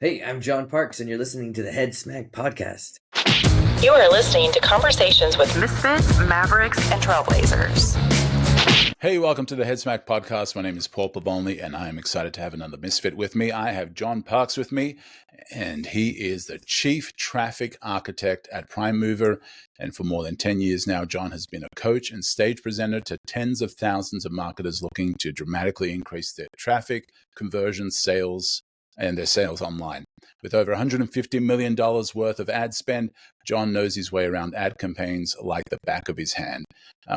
Hey, I'm John Parks, and you're listening to the Head Smack Podcast. You are listening to conversations with misfits, mavericks, and trailblazers. Hey, welcome to the Head Smack Podcast. My name is Paul Pavonley, and I am excited to have another misfit with me. I have John Parks with me, and he is the Chief Traffic Architect at Prime Mover. And for more than 10 years now, John has been a coach and stage presenter to tens of thousands of marketers looking to dramatically increase their traffic, conversion, sales, and their sales online. With over $150 million worth of ad spend, John knows his way around ad campaigns like the back of his hand.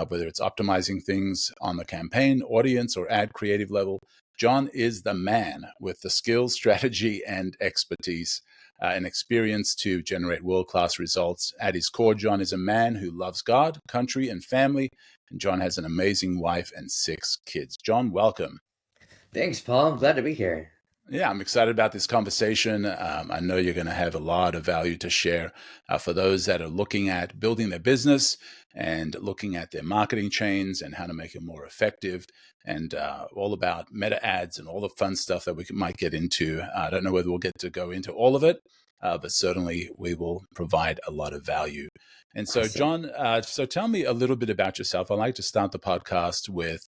Whether it's optimizing things on the campaign, audience, or ad creative level, John is the man with the skills, strategy, and expertise and experience to generate world-class results. At his core, John is a man who loves God, country, and family. And John has an amazing wife and 6 kids. John, welcome. Thanks, Paul. I'm glad to be here. Yeah, I'm excited about this conversation. I know you're going to have a lot of value to share for those that are looking at building their business and looking at their marketing chains and how to make it more effective, and all about meta ads and all the fun stuff that we might get into. I don't know whether we'll get to go into all of it, but certainly we will provide a lot of value. And so, Awesome. John, so tell me a little bit about yourself. I like to start the podcast with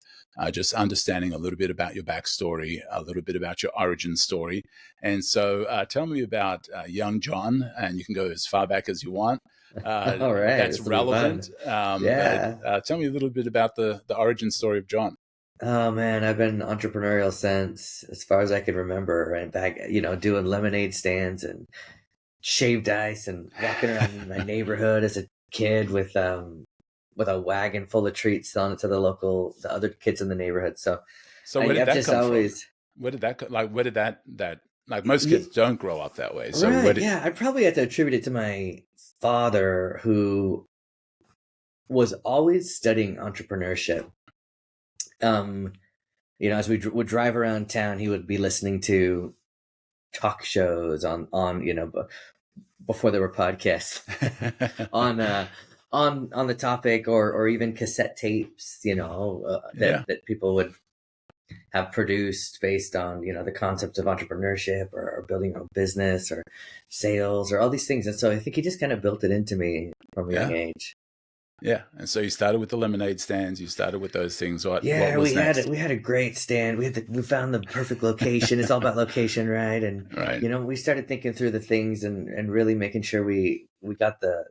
just understanding a little bit about your backstory, a little bit about your origin story. And so tell me about young John, and you can go as far back as you want. All right. That's This will be fun. relevant. Yeah. But tell me a little bit about the origin story of John. Oh, man. I've been entrepreneurial since as far as I can remember. Right back, doing lemonade stands and shaved ice and walking around in my neighborhood as a kid with a wagon full of treats, selling it to the other kids in the neighborhood. So Where did I've that just come from? always. Where did that where did that like most Yeah, kids don't grow up that way. So right. Yeah. I'd probably have to attribute it to my father, who was always studying entrepreneurship. Um, as we would drive around town, he would be listening to talk shows before there were podcasts on the topic, or even cassette tapes, Yeah. that people would have produced based on the concept of entrepreneurship, or building your own business, or sales, or all these things. And so I think he just kind of built it into me from a young Yeah. age. Yeah. And so you started with the lemonade stands, you started with those things. What Yeah, was next? we had a great stand. We found the perfect location. It's all about location, right? And Right. we started thinking through the things, and really making sure we got the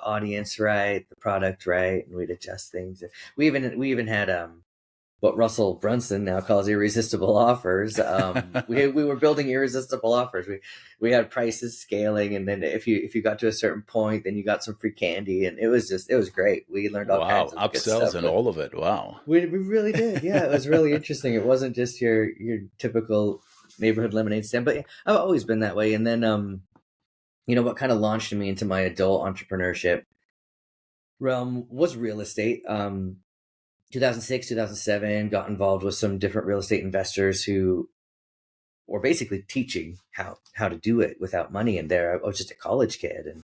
audience right, the product right, and we'd adjust things. We even had what Russell Brunson now calls irresistible offers. We were building irresistible offers. We had prices scaling, and then if you got to a certain point, then you got some free candy, and it was great. We learned all Wow. kinds of good Upsells stuff. and all of it. Wow. We really did. Yeah, it was really interesting. It wasn't just your typical neighborhood lemonade stand, but yeah, I've always been that way. And then what kind of launched me into my adult entrepreneurship realm was real estate. 2006, 2007, got involved with some different real estate investors who were basically teaching how to do it without money. And there, I was just a college kid, and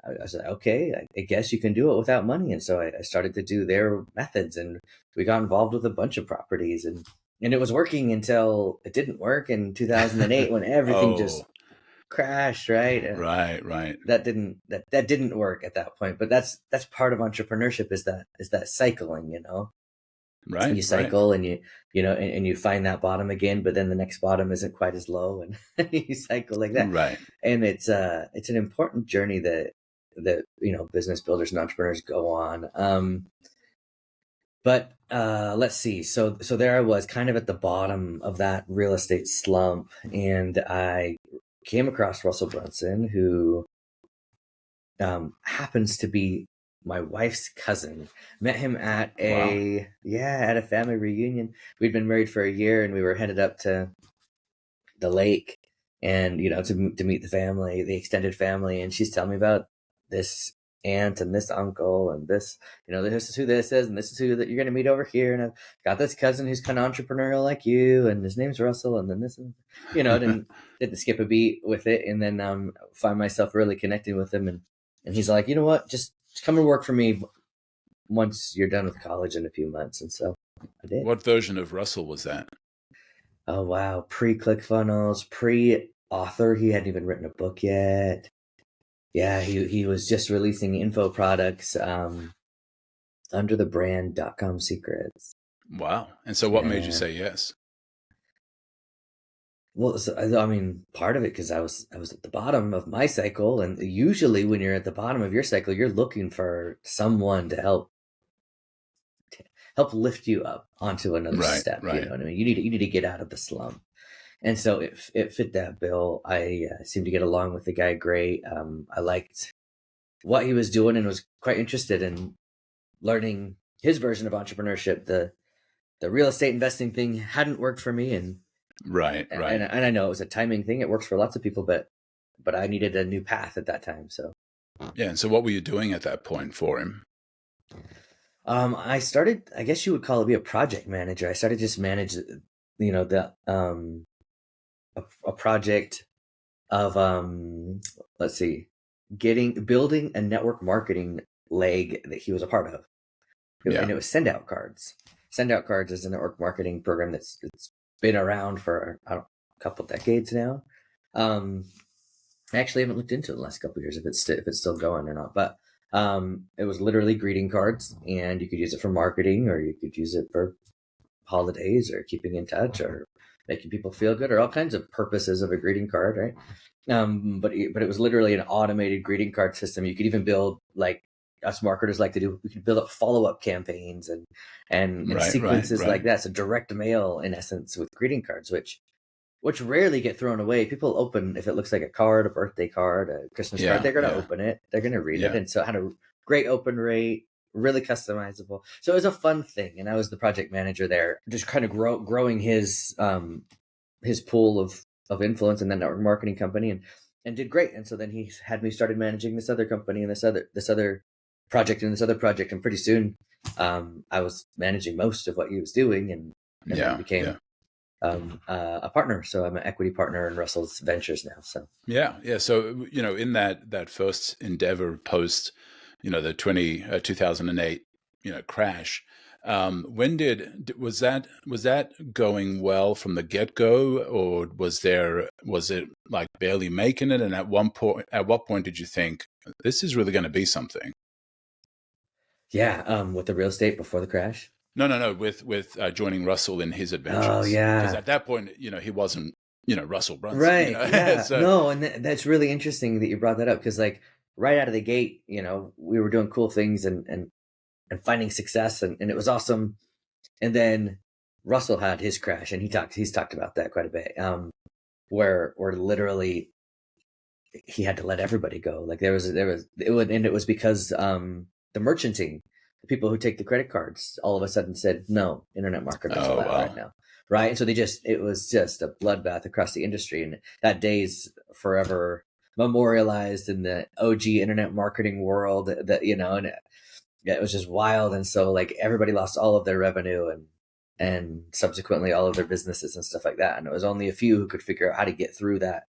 I was like, okay, I guess you can do it without money. And so I started to do their methods, and we got involved with a bunch of properties, and it was working until it didn't work in 2008, when everything just Oh, crashed, right? right, right, That didn't work at that point. But that's part of entrepreneurship, is that cycling, right, you right. cycle, and and you find that bottom again, but then the next bottom isn't quite as low, and you cycle like that. Right. And it's an important journey that business builders and entrepreneurs go on. But let's see. So there I was, kind of at the bottom of that real estate slump, and I came across Russell Brunson, who happens to be my wife's cousin. Met him at Wow. at a family reunion. We'd been married for a year, and we were headed up to the lake, and to meet the family, the extended family. And she's telling me about this aunt and this uncle, and this this is who this is, and this is who that you're going to meet over here, and I've got this cousin who's kind of entrepreneurial like you, and his name's Russell, and then this is, didn't skip a beat with it. And then find myself really connecting with him, and he's like, you know what, just come and work for me once you're done with college in a few months. And so I did. What version of Russell was that? Oh wow, pre ClickFunnels, pre author. He hadn't even written a book yet. Yeah, he was just releasing info products under the brand .com Secrets. Wow. And so what made you say yes? Well, so, I mean, part of it because I was at the bottom of my cycle, and usually when you're at the bottom of your cycle, you're looking for someone to help lift you up onto another Right, step. You right. know what I mean? You need to get out of the slump, and so it fit that bill. I seemed to get along with the guy great. I liked what he was doing and was quite interested in learning his version of entrepreneurship. The real estate investing thing hadn't worked for me, and Right. I know it was a timing thing. It works for lots of people, but I needed a new path at that time. So Yeah. And so what were you doing at that point for him? I started, I guess you would call it, be a project manager. I started just manage, the a project of let's see, building a network marketing leg that he was a part of. Yeah. And it was send out cards. Send out cards is a network marketing program that's been around for a couple decades now. I actually haven't looked into it in the last couple of years if it's still going or not. But it was literally greeting cards, and you could use it for marketing, or you could use it for holidays, or keeping in touch, or making people feel good, or all kinds of purposes of a greeting card, right? But it was literally an automated greeting card system. You could even build, like us marketers like to do. We could build up follow-up campaigns and sequences like that. So direct mail, in essence, with greeting cards, which rarely get thrown away. People open, if it looks like a card, a birthday card, a Christmas card, they're going to open it. They're going to read it. And so it had a great open rate, really customizable. So it was a fun thing. And I was the project manager there, just kind of growing his pool of influence in the network marketing company, and did great. And so then he had me started managing this other company and this other project and this other project. And pretty soon I was managing most of what he was doing, and then became a partner. So I'm an equity partner in Russell's Ventures now. So yeah. So in that first endeavor post, the 2008 crash. Was that going well from the get go, or was it like barely making it? And at what point did you think this is really going to be something? Yeah, with the real estate before the crash. No. With joining Russell in his adventures. Oh yeah, because at that point, he wasn't, Russell Brunson, right? Yeah, So, no, and that's really interesting that you brought that up, because like right out of the gate, we were doing cool things and finding success, and it was awesome. And then Russell had his crash, and he's talked about that quite a bit. Where literally he had to let everybody go. Like it was because the merchanting, the people who take the credit cards, all of a sudden said no, internet marketers allowed right now, right? And so it was just a bloodbath across the industry, and that day's forever memorialized in the OG internet marketing world. That and it was just wild. And so like everybody lost all of their revenue, and subsequently all of their businesses and stuff like that. And it was only a few who could figure out how to get through that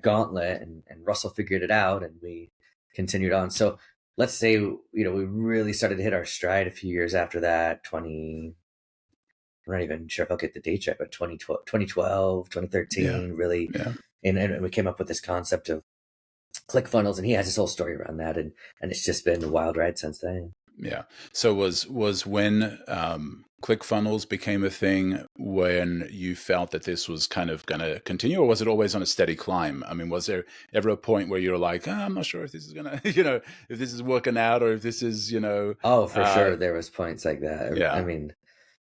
gauntlet, and Russell figured it out, and we continued on. So let's say, we really started to hit our stride a few years after that. I'm not even sure if I'll get the dates right, but 2012, 2013, really. Yeah. And we came up with this concept of ClickFunnels, and he has his whole story around that. And it's just been a wild ride since then. Yeah. So was when ClickFunnels became a thing when you felt that this was kind of going to continue, or was it always on a steady climb? I mean, was there ever a point where you're like, I'm not sure if this is going to, if this is working out, or if this is, Oh, for sure. There was points like that. Yeah. I mean,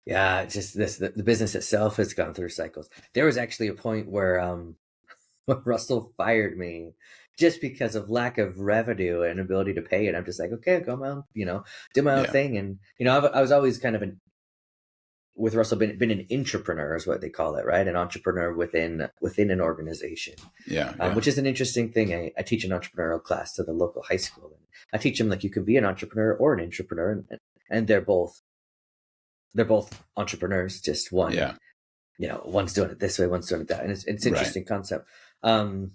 yeah, just the business itself has gone through cycles. There was actually a point where Russell fired me just because of lack of revenue and ability to pay it. I'm just like, okay, go my own, do my own thing. And, I was always kind of with Russell, been an intrapreneur is what they call it, right? An entrepreneur within an organization. Yeah. Which is an interesting thing. I teach an entrepreneurial class to the local high school. And I teach them, like, you can be an entrepreneur or an intrapreneur, and they're both entrepreneurs, just one. Yeah. One's doing it this way, one's doing it that. And it's an interesting concept. Always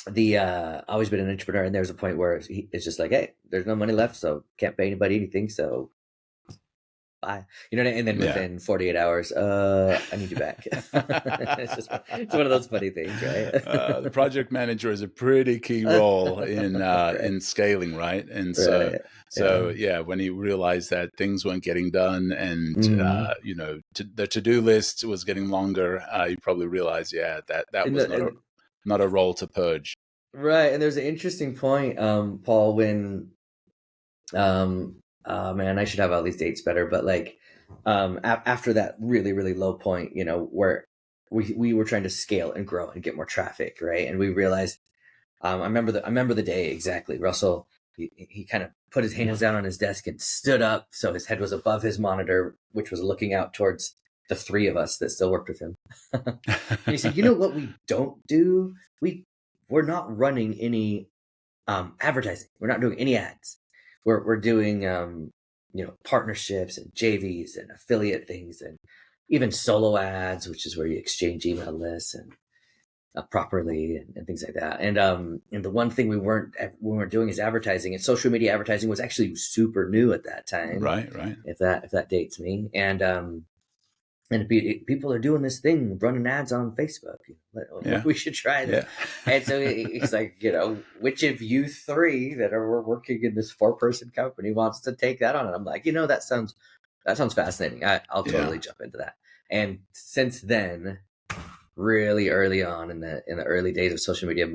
been an entrepreneur, and there's a point where it's just like, hey, there's no money left, so can't pay anybody anything, so bye. You know, and then Yeah. within 48 hours, I need you back. It's one of those funny things, right? The project manager is a pretty key role Right. in scaling, right? And Right. so Yeah. yeah, when he realized that things weren't getting done, and Mhm. the to-do list was getting longer, he probably realized, yeah, that And was the and not a role to purge. right, and there's an interesting point, Paul, when man, I should have all these dates better, but like after that really, really low point, you know, where we were trying to scale and grow and get more traffic, right? And we realized I remember the day exactly. Russell, he kind of put his hands down on his desk and stood up so his head was above his monitor, which was looking out towards the three of us that still worked with him. And he said, "You know what we don't do? We're not running any advertising. We're not doing any ads. We're doing partnerships and JVs and affiliate things and even solo ads, which is where you exchange email lists and properly and things like that. And the one thing we weren't doing is advertising, and social media advertising was actually super new at that time. Right, right. If that dates me. And people are doing this thing, running ads on Facebook. Yeah. We should try this. Yeah. And so he's like, which of you three that are working in this 4-person company wants to take that on? And I'm like, that sounds fascinating. I'll totally jump into that. And since then, really early on in the early days of social media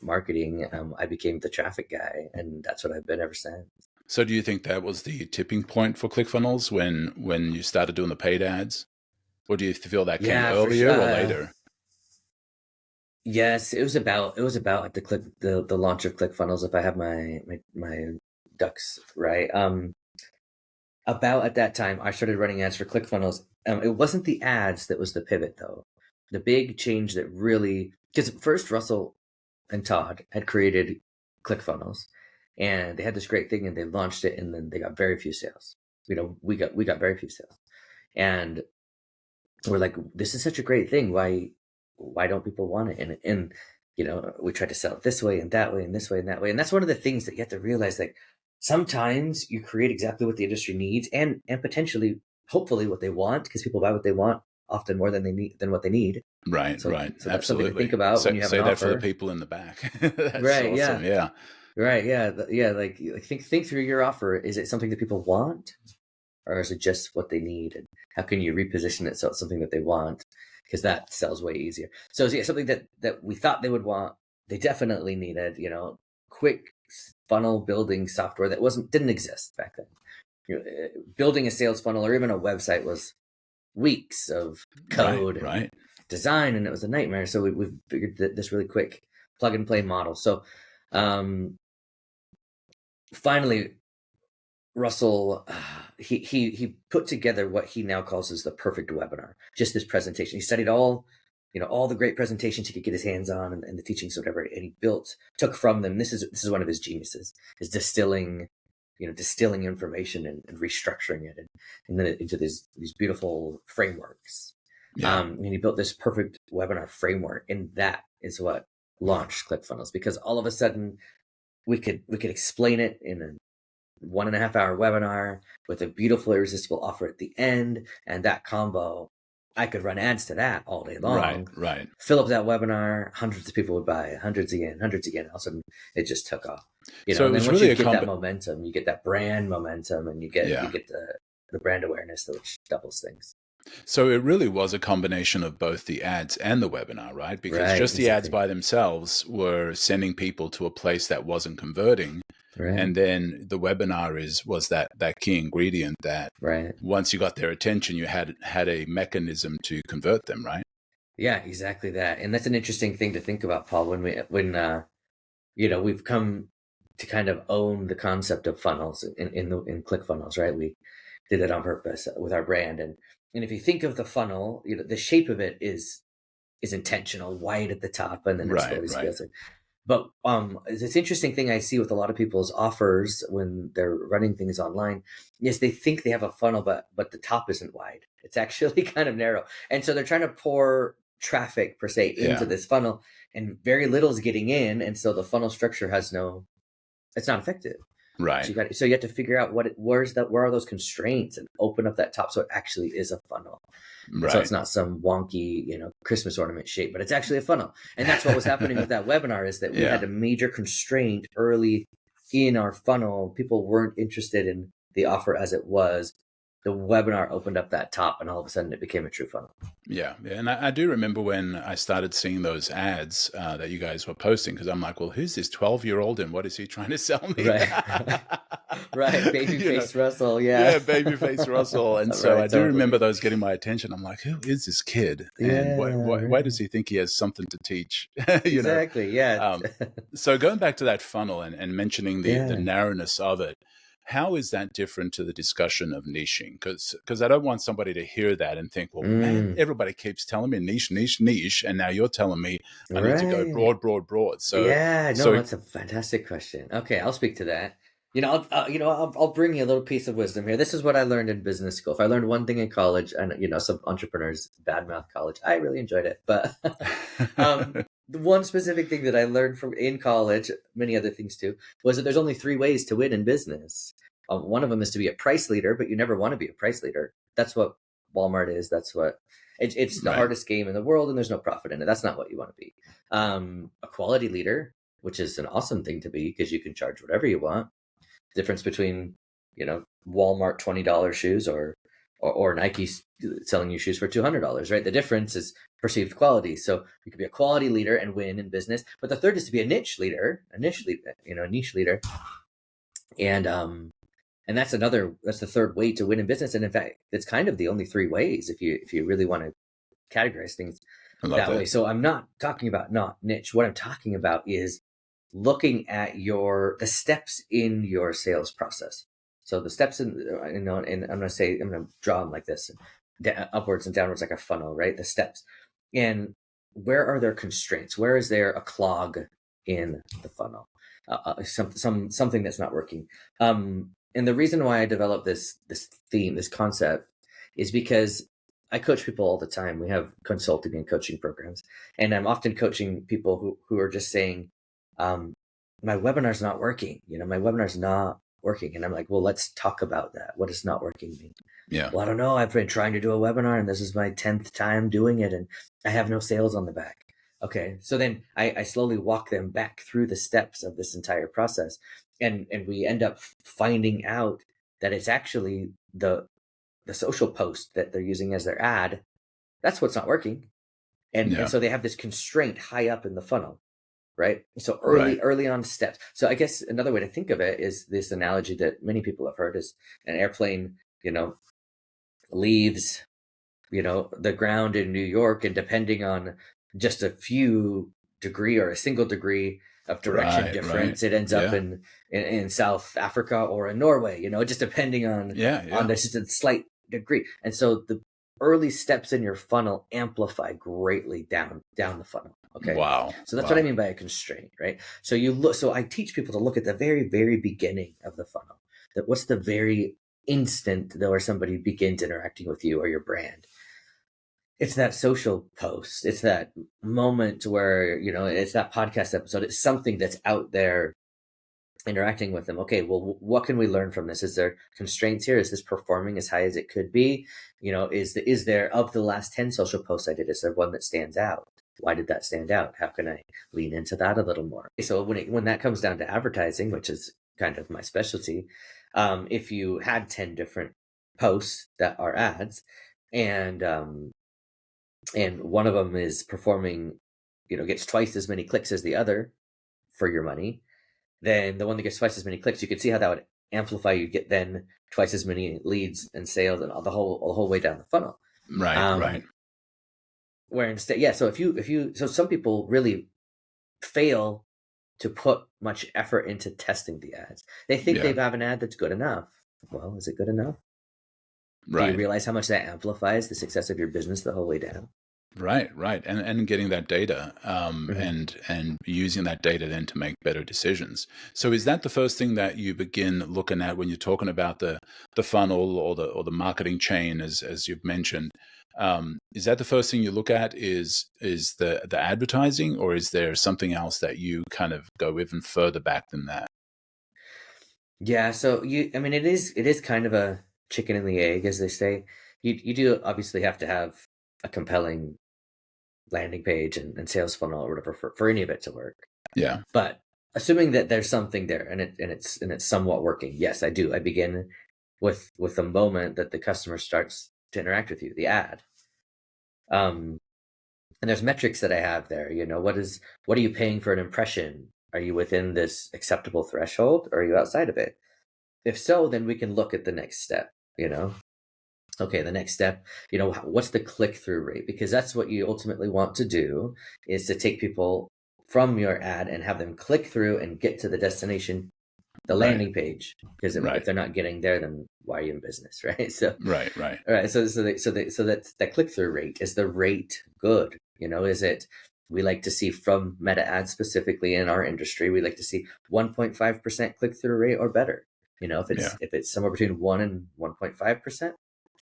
marketing, I became the traffic guy, and that's what I've been ever since. So do you think that was the tipping point for ClickFunnels when you started doing the paid ads? Or do you feel that came Yeah, for earlier sure. or later? Yes, it was about at the launch of ClickFunnels. If I have my ducks right, about at that time I started running ads for ClickFunnels. It wasn't the ads that was the pivot though. The big change that really, because first Russell and Todd had created ClickFunnels, and they had this great thing, and they launched it, and then they got very few sales. We got very few sales, and we're like, this is such a great thing. Why don't people want it? And we tried to sell it this way and that way and this way and that way. And that's one of the things that you have to realize, like sometimes you create exactly what the industry needs and potentially, hopefully what they want, because people buy what they want often more than what they need. Right, So right. that's something to Absolutely. think about when you have Say an that for the offer. people in the back. That's Right. awesome. Yeah. Yeah. Right. Yeah. Yeah. Like think through your offer. Is it something that people want, or is it just what they need? And how can you reposition it so it's something that they want? Because that sells way easier. So yeah, something that we thought they would want, they definitely needed. Quick funnel building software that didn't exist back then. Building a sales funnel or even a website was weeks of code and design, and it was a nightmare. So we figured this really quick plug and play model. So finally, Russell, he put together what he now calls as the perfect webinar. Just this presentation. He studied all the great presentations he could get his hands on and the teachings, whatever, and he took from them. This is one of his geniuses, is distilling information and restructuring it and then into these beautiful frameworks. Yeah. And he built this perfect webinar framework, and that is what launched ClickFunnels, because all of a sudden we could explain it in a 1.5 hour webinar with a beautiful irresistible offer at the end, and that combo, I could run ads to that all day long. Right. Fill up that webinar, hundreds of people would buy, hundreds again. All of a sudden, it just took off. So and then once really you get that momentum, you get that brand momentum, and you get the brand awareness, which doubles things. So it really was a combination of both the ads and the webinar, right? Because just the ads by themselves were sending people to a place that wasn't converting. Right. And then the webinar was that key ingredient that once you got their attention, you had a mechanism to convert them, right? Yeah, exactly that. And that's an interesting thing to think about, Paul, when we've come to kind of own the concept of funnels in ClickFunnels, right? We did it on purpose with our brand. And if you think of the funnel, the shape of it is intentional, wide at the top, and then it slowly scales it. But this interesting thing I see with a lot of people's offers when they're running things online is they think they have a funnel, but the top isn't wide. It's actually kind of narrow. And so they're trying to pour traffic per se into this funnel, and very little is getting in. And so the funnel structure it's not effective. Right. So you have to figure out where are those constraints and open up that top so it actually is a funnel. And so it's Right. not some wonky, Christmas ornament shape, but it's actually a funnel. And that's what was happening with that webinar, is that we Yeah. had a major constraint early in our funnel. People weren't interested in the offer as it was. The webinar opened up that top, and all of a sudden it became a true funnel. Yeah. And I do remember when I started seeing those ads that you guys were posting, because I'm like, well, who's this 12-year-old and what is he trying to sell me? Right. Right. Babyface Russell. Yeah, Yeah. Babyface Russell. And so Right, I do remember totally. those getting my attention. I'm like, who is this kid? And Yeah. why Right. does he think he has something to teach? Exactly. Yeah. So going back to that funnel and mentioning the Yeah. narrowness of it, how is that different to the discussion of niching? Because I don't want somebody to hear that and think, well, man, Mm, everybody keeps telling me niche, niche, niche, and now you're telling me I need to go right. broad, broad, broad. So, Yeah. No, so that's a fantastic question. Okay, I'll speak to that. I'll bring you a little piece of wisdom here. This is what I learned in business school. If I learned one thing in college, and some entrepreneurs badmouth college, I really enjoyed it. But the one specific thing that I learned from in college, many other things too, was that there's only three ways to win in business. One of them is to be a price leader, but you never want to be a price leader. That's what Walmart is. That's what it's the right, hardest game in the world, and there's no profit in it. That's not what you want to be. A quality leader, which is an awesome thing to be because you can charge whatever you want. The difference between Walmart $20 shoes or Nike selling you shoes for $200, right? The difference is perceived quality. So you could be a quality leader and win in business. But the third is to be a niche leader, a niche leader, and that's the third way to win in business. And in fact, it's kind of the only three ways if you really want to categorize things I love that way. that. So I'm not talking about not niche. What I'm talking about is looking at the steps in your sales process. So the steps and I'm going to draw them like this, upwards and downwards like a funnel, right? The steps. And where are there constraints? Where is there a clog in the funnel? Something that's not working. And the reason why I developed this theme, this concept, is because I coach people all the time. We have consulting and coaching programs, and I'm often coaching people who are just saying, my webinar's not working. My webinar's not working. And I'm like, well, let's talk about that. What does not working mean? Yeah. Well, I don't know. I've been trying to do a webinar and this is my 10th time doing it and I have no sales on the back. Okay. So then I slowly walk them back through the steps of this entire process. And we end up finding out that it's actually the social post that they're using as their ad. That's what's not working. And Yeah. so they have this constraint high up in the funnel. Right. So Right. early on steps. So I guess another way to think of it is this analogy that many people have heard is an airplane, leaves, the ground in New York, and depending on just a few degree or a single degree of direction Right. difference, Right. it ends up Yeah. in South Africa or in Norway, just depending on Yeah. Yeah. there's just a slight degree. And so the early steps in your funnel amplify greatly down the funnel. Okay. Wow. So that's Wow. what I mean by a constraint, right? So I teach people to look at the very, very beginning of the funnel. That what's the very instant where somebody begins interacting with you or your brand. It's that social post. It's that moment where, it's that podcast episode. It's something that's out there interacting with them. Okay, well, what can we learn from this? Is there constraints here? Is this performing as high as it could be? Is there, of the last 10 social posts I did, is there one that stands out? Why did that stand out? How can I lean into that a little more? So when that comes down to advertising, which is kind of my specialty, if you had 10 different posts that are ads, and one of them is performing, gets twice as many clicks as the other for your money, then the one that gets twice as many clicks, you can see how that would amplify. You get then twice as many leads and sales and the whole way down the funnel. Right. Right. Where instead, so some people really fail to put much effort into testing the ads. They think Yeah. they have an ad that's good enough. Well, is it good enough? Do you Right. realize how much that amplifies the success of your business the whole way down? Right, right, and getting that data, Mhm. and using that data then to make better decisions. So, is that the first thing that you begin looking at when you're talking about the funnel or the marketing chain, as you've mentioned? Is that the first thing you look at? Is the advertising, or is there something else that you kind of go even further back than that? Yeah, so I mean, it is kind of a chicken and the egg, as they say. You do obviously have to have a compelling landing page and sales funnel or whatever for any of it to work. Yeah. But assuming that there's something there and it's somewhat working, yes, I do. I begin with the moment that the customer starts to interact with you, the ad. Um, and there's metrics that I have there. What are you paying for an impression? Are you within this acceptable threshold, or are you outside of it? If so, then we can look at the next step. Okay, the next step, what's the click-through rate? Because that's what you ultimately want to do, is to take people from your ad and have them click through and get to the destination, the Right. landing page. Because if Right. they're not getting there, then why are you in business, right? So, Right. Right. all right, so that's that click-through rate. Is the rate good? Is it? We like to see from Meta ads specifically in our industry, we like to see 1.5% click-through rate or better. If Yeah. it's somewhere between 1 and 1.5%,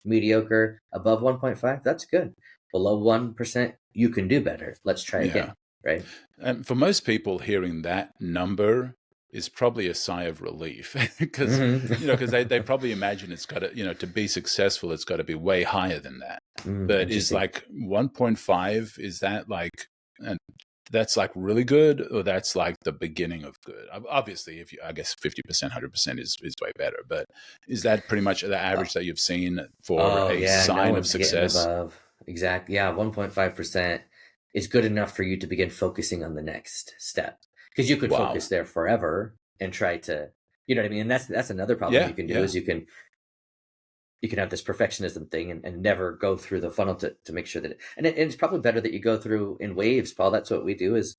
mediocre, above 1.5, that's good. Below 1%, you can do better. Let's try Yeah. again, right? And for most people, hearing that number is probably a sigh of relief because Mm-hmm. they probably imagine it's got to, to be successful, it's got to be way higher than that. But is Interesting. like 1.5, is that like, and that's like really good, or that's like the beginning of good? Obviously, if you, I guess 50%, 100% is way better. But is that pretty much the Uh, average that you've seen for oh, a yeah, no sign of one's getting success? above. Exactly. Yeah, 1.5% is good enough for you to begin focusing on the next step. Because you could Wow. focus there forever and try to, you know what I mean? And that's another problem Yeah. you can do, Yeah. is you can have this perfectionism thing and never go through the funnel to make sure that it's probably better that you go through in waves, Paul. That's what we do. Is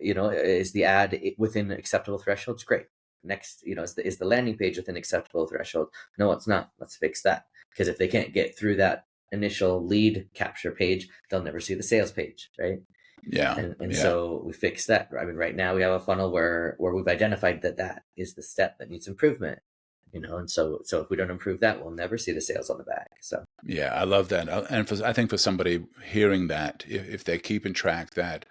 the ad within acceptable thresholds? Great. Next, is the landing page within acceptable threshold? No, it's not. Let's fix that. Because if they can't get through that initial lead capture page, they'll never see the sales page, right? Yeah. And Yeah. so we fix that. I mean, right now we have a funnel where we've identified that is the step that needs improvement. And so if we don't improve that, we'll never see the sales on the back. So Yeah, I love that. And I think for somebody hearing that, if they're keeping track, that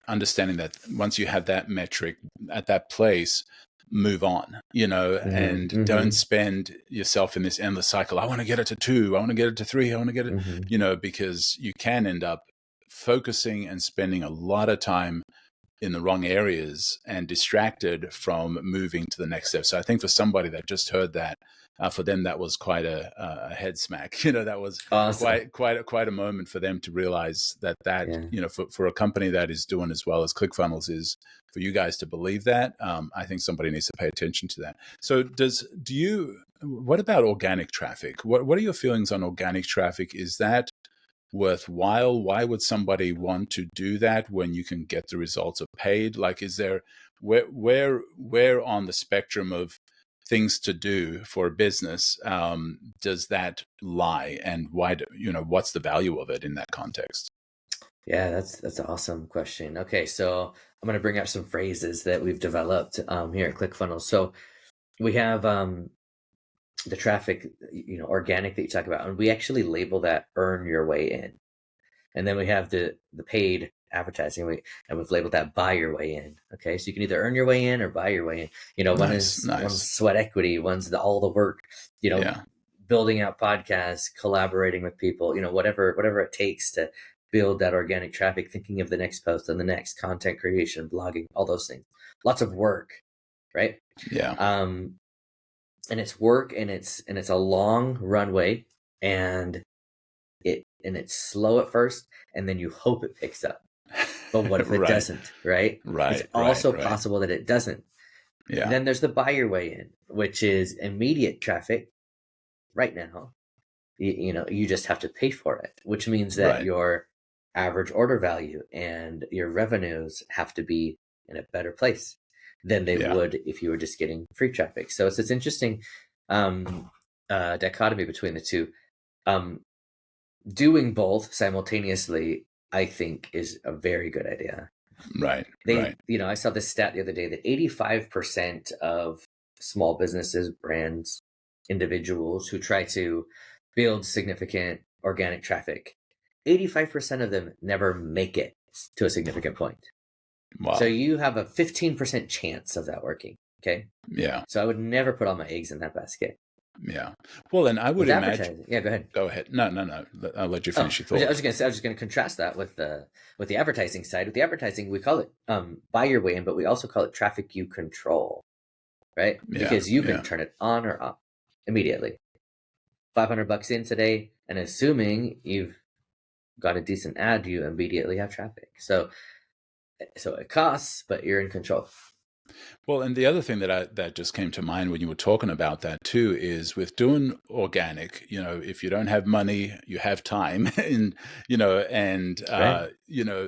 understanding that once you have that metric at that place, move on, and don't spend yourself in this endless cycle. I want to get it to 2. I want to get it to 3. I want to get it, because you can end up focusing and spending a lot of time in the wrong areas and distracted from moving to the next step. So I think for somebody that just heard that, for them that was quite a head smack. That was awesome. quite a moment for them to realize that Yeah. for a company that is doing as well as ClickFunnels is, for you guys to believe that. I think somebody needs to pay attention to that. So what about organic traffic? What are your feelings on organic traffic? Is that worthwhile? Why would somebody want to do that when you can get the results of paid? Like, is there where on the spectrum of things to do for a business does that lie, and why what's the value of it in that context? Yeah, that's an awesome question. Okay, so I'm going to bring up some phrases that we've developed here at ClickFunnels. So we have the traffic, organic that you talk about, and we actually label that "earn your way in." And then we have the paid advertising, and we've labeled that "buy your way in." Okay, so you can either earn your way in or buy your way in. Nice, One's nice. sweat equity, one's all the work. Yeah, Building out podcasts, collaborating with people. Whatever it takes to build that organic traffic. Thinking of the next post and the next content creation, blogging, all those things. Lots of work, right? yeah. Um, and it's work, and it's a long runway, and it's slow at first, and then you hope it picks up. But what if it Right, doesn't, right? It's right, right, also right. possible that it doesn't. Yeah, Then there's the buy your way in, which is immediate traffic right now. You just have to pay for it, which means that right. your average order value and your revenues have to be in a better place than they Yeah, would if you were just getting free traffic. So it's this interesting dichotomy between the two. Um, Doing both simultaneously, I think, is a very good idea. right, right. I saw this stat the other day that 85% of small businesses, brands, individuals who try to build significant organic traffic, 85% of them never make it to a significant point. So Wow. you have a 15% chance of that working. Okay. Yeah. So I would never put all my eggs in that basket. Yeah. Well, and I would With imagine. advertising, yeah, go ahead. Go ahead. No. I'll let you Oh, finish your I was thought. just gonna say, I was just gonna contrast that with the advertising side. With the advertising, we call it buy your way in, but we also call it traffic you control, right? Yeah. Because you can Yeah. turn it on or off immediately. $500 in today, and assuming you've got a decent ad, you immediately have traffic. So it costs, but you're in control. Well, and the other thing that just came to mind when you were talking about that too is with doing organic, if you don't have money, you have time, and Right.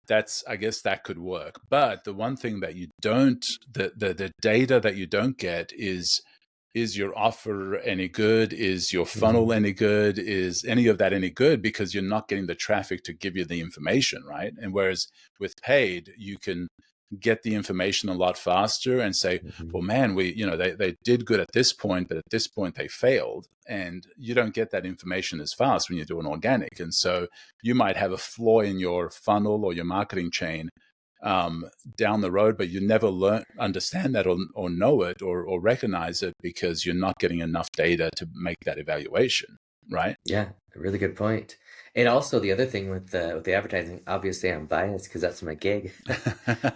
that's, I guess that could work. But the one thing that you don't, the data that you don't get is your offer any good? Is your Mm-hmm. funnel any good? Is any of that any good? Because you're not getting the traffic to give you the information, right? And whereas with paid, you can get the information a lot faster and say, Mm-hmm. well, man, they did good at this point, but at this point they failed. And you don't get that information as fast when you're doing organic. And so you might have a flaw in your funnel or your marketing chain down the road, but you never understand that or know it or recognize it because you're not getting enough data to make that evaluation, right? Yeah, a really good point. And also the other thing with the advertising, obviously I'm biased because that's my gig,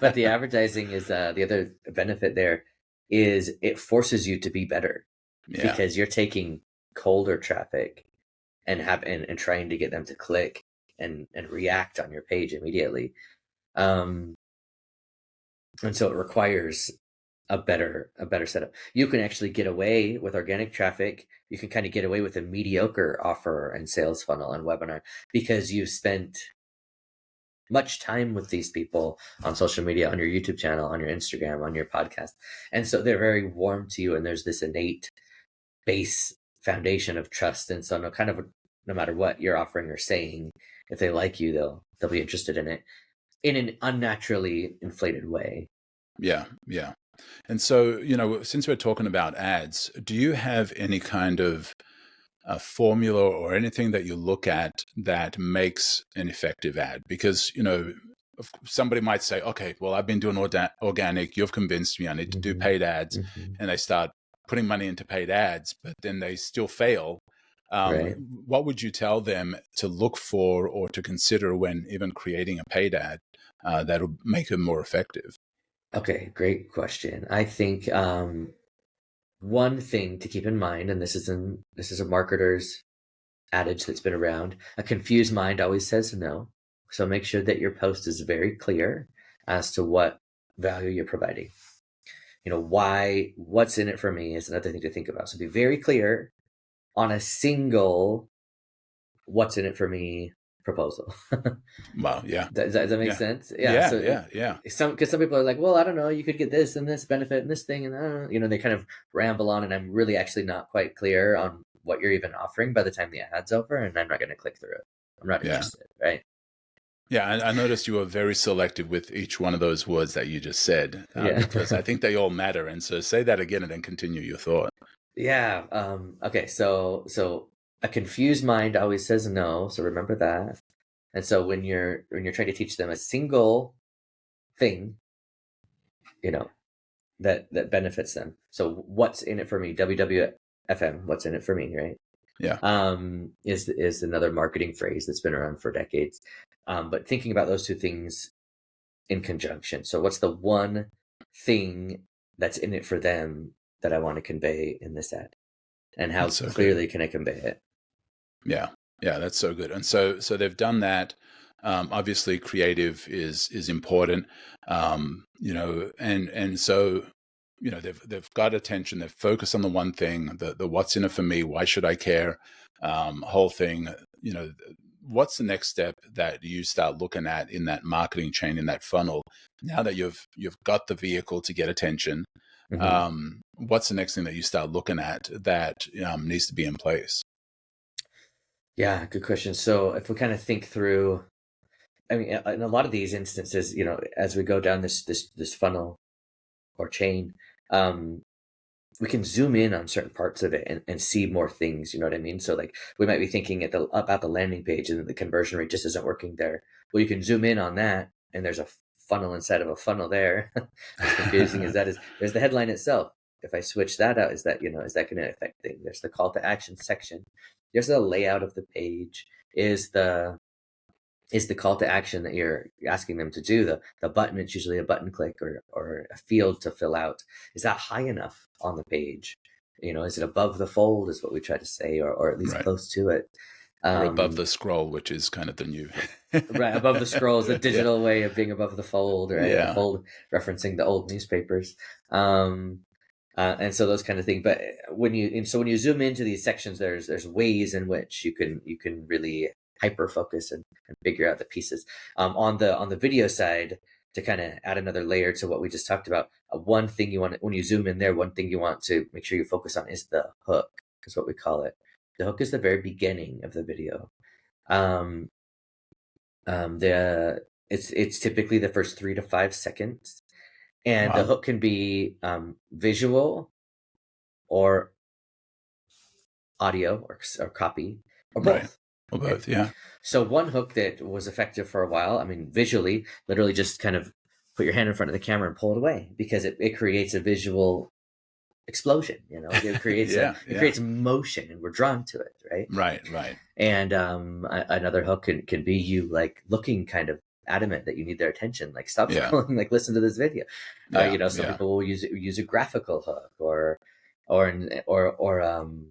but the advertising is the other benefit there is it forces you to be better Yeah. because you're taking colder traffic and trying to get them to click and react on your page immediately. Um, and so it requires a better setup. You can actually get away with organic traffic. You can kind of get away with a mediocre offer and sales funnel and webinar because you spent much time with these people on social media, on your YouTube channel, on your Instagram, on your podcast. And so they're very warm to you and there's this innate base foundation of trust. And so no matter what you're offering or saying, if they like you, they'll be interested in it in an unnaturally inflated way. Yeah. Yeah. And so, since we're talking about ads, do you have any kind of a formula or anything that you look at that makes an effective ad? Because, somebody might say, okay, well, I've been doing organic. You've convinced me I need to do Mm-hmm. paid ads. Mm-hmm. And they start putting money into paid ads, but then they still fail. Right. What would you tell them to look for or to consider when even creating a paid ad that'll make it more effective? Okay, great question. I think one thing to keep in mind, and this is a marketer's adage that's been around, a confused mind always says no. So make sure that your post is very clear as to what value you're providing. What's in it for me is another thing to think about. So be very clear on a single what's in it for me proposal. Well, yeah. Does that make Yeah. sense? Yeah. Yeah. So Yeah. because some people are like, well, I don't know, you could get this and this benefit and this thing, and they kind of ramble on, and I'm really actually not quite clear on what you're even offering by the time the ad's over, and I'm not going to click through it. I'm not Yeah. interested, right? Yeah. I noticed you were very selective with each one of those words that you just said Yeah. because I think they all matter. And so say that again and then continue your thought. Yeah. Okay. So a confused mind always says no. So remember that. And so when you're trying to teach them a single thing, you know, that benefits them. So what's in it for me? WWFM, what's in it for me, right? Yeah. Is another marketing phrase that's been around for decades. But thinking about those two things in conjunction. So what's the one thing that's in it for them that I want to convey in this ad? And how That's so good. clearly can I convey it? Yeah. Yeah. That's so good. And so they've done that. Obviously creative is important. And so, they've got attention. They've focused on the one thing, the what's in it for me. Why should I care? Whole thing, what's the next step that you start looking at in that marketing chain, in that funnel? Now that you've got the vehicle to get attention, Mm-hmm. what's the next thing that you start looking at that needs to be in place? Yeah, good question. So if we kind of think through, I mean, in a lot of these instances, as we go down this funnel or chain, um, we can zoom in on certain parts of it and see more things. You know what I mean? So like we might be thinking about the landing page and the conversion rate just isn't working there. Well, you can zoom in on that, and there's a funnel inside of a funnel there. As confusing as that is, there's the headline itself. If I switch that out, is that going to affect things? There's the call to action section. There's the layout of the page. Is the call to action that you're asking them to do, the button, it's usually a button click or a field to fill out. Is that high enough on the page? Is it above the fold is what we try to say, or at least close to it. Or above the scroll, which is kind of the new... Right, above the scroll is the digital way of being above the fold, right? Yeah. The fold referencing the old newspapers. And so those kind of things. But when you zoom into these sections, there's ways in which you can really hyper focus and figure out the pieces. On the video side, to kind of add another layer to what we just talked about, one thing you want when you zoom in there, one thing you want to make sure you focus on is the hook, is what we call it. The hook is the very beginning of the video. It's typically the first 3 to 5 seconds, and the hook can be visual or audio or copy or both. Right. Or both, yeah. So one hook that was effective for a while, I mean, visually, literally just kind of put your hand in front of the camera and pull it away, because it creates a visual explosion. It creates it creates motion, and we're drawn to it, right? Right. And another hook can be you like looking kind of adamant that you need their attention, like stop scrolling, like listen to this video. Some people will use a graphical hook, or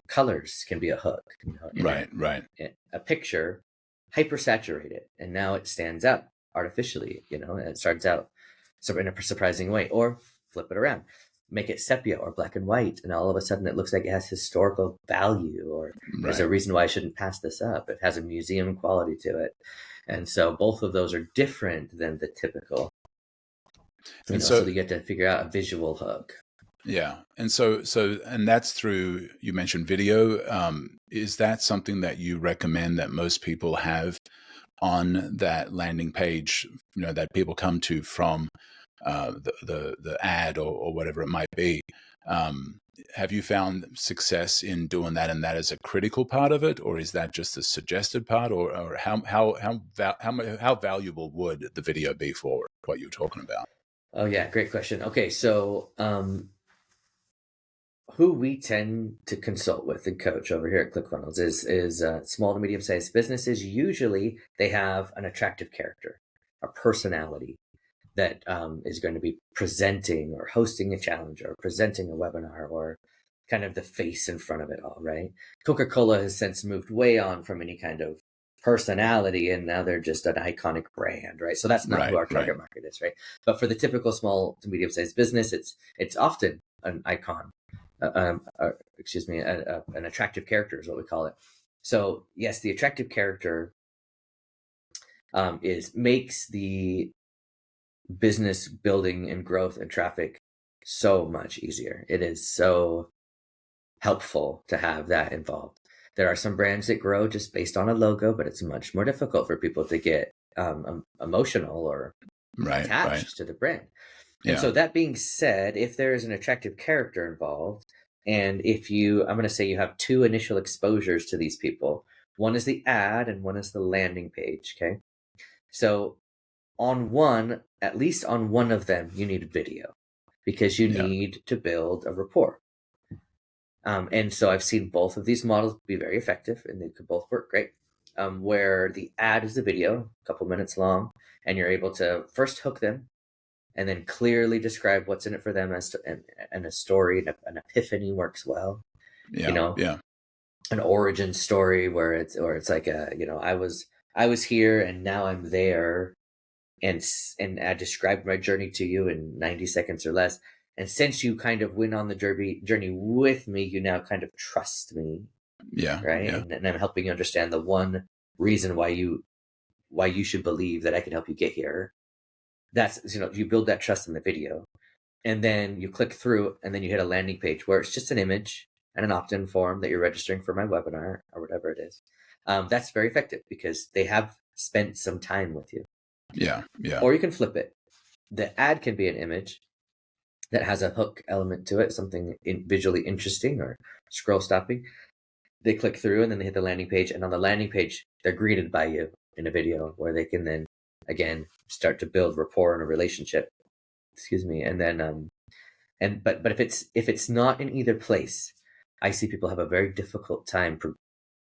colors can be a hook. Right. A picture, hypersaturate it, and now it stands out artificially. And it starts out in a surprising way, or flip it around. Make it sepia or black and white, and all of a sudden it looks like it has historical value, or there's a reason why I shouldn't pass this up. It has a museum quality to it. And so both of those are different than the typical. So you get to figure out a visual hook. Yeah. And and that's through, you mentioned video. Is that something that you recommend that most people have on that landing page, that people come to from the ad or whatever it might be? Have you found success in doing that, and that is a critical part of it, or is that just a suggested part, or how valuable would the video be for what you're talking about? Oh yeah, great question. Okay, so who we tend to consult with and coach over here at ClickFunnels is small to medium-sized businesses. Usually they have an attractive character, a personality that is going to be presenting or hosting a challenge or presenting a webinar, or kind of the face in front of it all, right? Coca-Cola has since moved way on from any kind of personality, and now they're just an iconic brand, right? So that's not who our target market is, right? But for the typical small to medium-sized business, it's often an icon. An attractive character is what we call it. So yes, the attractive character makes the business building and growth and traffic so much easier. It is so helpful to have that involved. There are some brands that grow just based on a logo, but it's much more difficult for people to get emotional or attached to the brand. And so that being said, if there is an attractive character involved, and I'm going to say you have 2 initial exposures to these people, one is the ad and one is the landing page. Okay. So at least on one of them, you need video, because you need to build a rapport. And so I've seen both of these models be very effective, and they could both work great. Where the ad is the video, a couple minutes long, and you're able to first hook them, and then clearly describe what's in it for them, and a story, an epiphany works well. An origin story where it's like I was here and now I'm there, and I described my journey to you in 90 seconds or less. And since you kind of went on the journey with me, you now kind of trust me. Yeah. Right. Yeah. And I'm helping you understand the one reason why you should believe that I can help you get here. That's, you build that trust in the video, and then you click through, and then you hit a landing page where it's just an image and an opt-in form that you're registering for my webinar or whatever it is. That's very effective because they have spent some time with you. Yeah. Yeah. Or you can flip it. The ad can be an image that has a hook element to it, something visually interesting or scroll stopping. They click through, and then they hit the landing page, and on the landing page, they're greeted by you in a video where they can then again, start to build rapport in a relationship. Excuse me. And then, but if it's not in either place, I see people have a very difficult time